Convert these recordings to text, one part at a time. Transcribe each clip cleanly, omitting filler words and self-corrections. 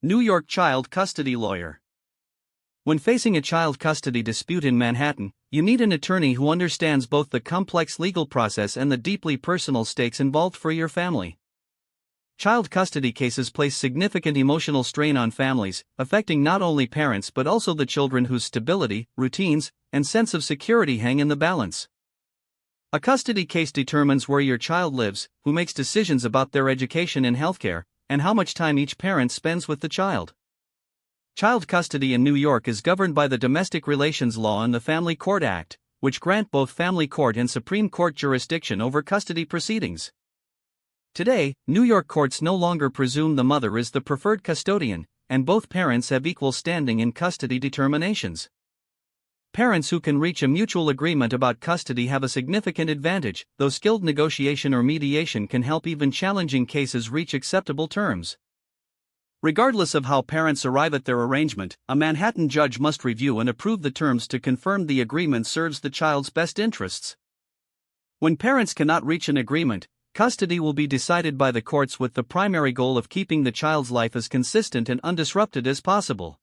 New York child custody lawyer. When facing a child custody dispute in Manhattan, you need an attorney who understands both the complex legal process and the deeply personal stakes involved for your family. Child custody cases place significant emotional strain on families, affecting not only parents but also the children whose stability, routines, and sense of security hang in the balance. A custody case determines where your child lives, who makes decisions about their education and healthcare, and how much time each parent spends with the child. Child custody in New York is governed by the Domestic Relations Law and the Family Court Act, which grant both family court and Supreme Court jurisdiction over custody proceedings. Today, New York courts no longer presume the mother is the preferred custodian, and both parents have equal standing in custody determinations. Parents who can reach a mutual agreement about custody have a significant advantage, though skilled negotiation or mediation can help even challenging cases reach acceptable terms. Regardless of how parents arrive at their arrangement, a Manhattan judge must review and approve the terms to confirm the agreement serves the child's best interests. When parents cannot reach an agreement, custody will be decided by the courts with the primary goal of keeping the child's life as consistent and undisrupted as possible.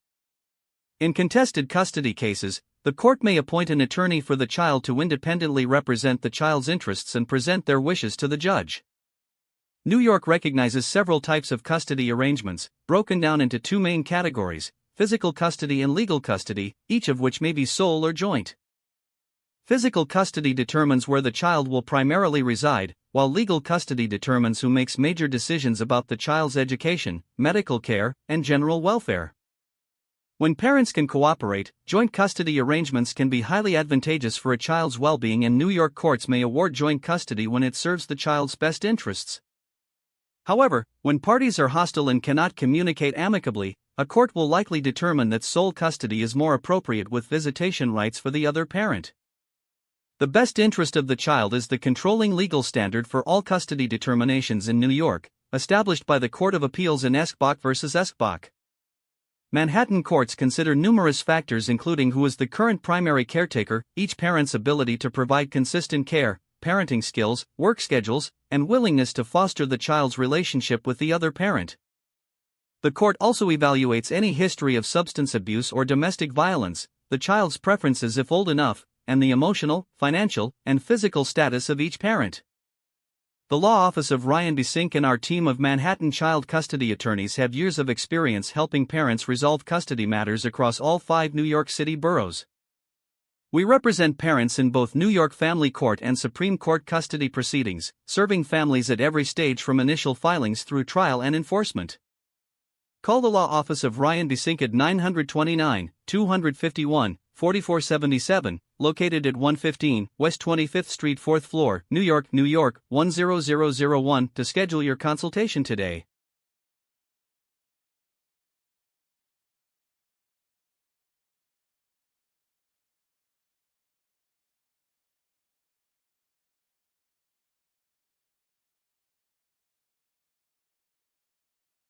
In contested custody cases, the court may appoint an attorney for the child to independently represent the child's interests and present their wishes to the judge. New York recognizes several types of custody arrangements, broken down into two main categories: physical custody and legal custody, each of which may be sole or joint. Physical custody determines where the child will primarily reside, while legal custody determines who makes major decisions about the child's education, medical care, and general welfare. When parents can cooperate, joint custody arrangements can be highly advantageous for a child's well-being, and New York courts may award joint custody when it serves the child's best interests. However, when parties are hostile and cannot communicate amicably, a court will likely determine that sole custody is more appropriate with visitation rights for the other parent. The best interest of the child is the controlling legal standard for all custody determinations in New York, established by the Court of Appeals in Esquibach v. Esquibach. Manhattan courts consider numerous factors, including who is the current primary caretaker, each parent's ability to provide consistent care, parenting skills, work schedules, and willingness to foster the child's relationship with the other parent. The court also evaluates any history of substance abuse or domestic violence, the child's preferences if old enough, and the emotional, financial, and physical status of each parent. The law office of Ryan Besinque and our team of Manhattan child custody attorneys have years of experience helping parents resolve custody matters across all 5 New York City boroughs. We represent parents in both New York Family Court and Supreme Court custody proceedings, serving families at every stage from initial filings through trial and enforcement. Call the law office of Ryan Besinque at 929-251-4477, located at 115 West 25th Street 4th floor, New York, New York, 10001, to schedule your consultation today.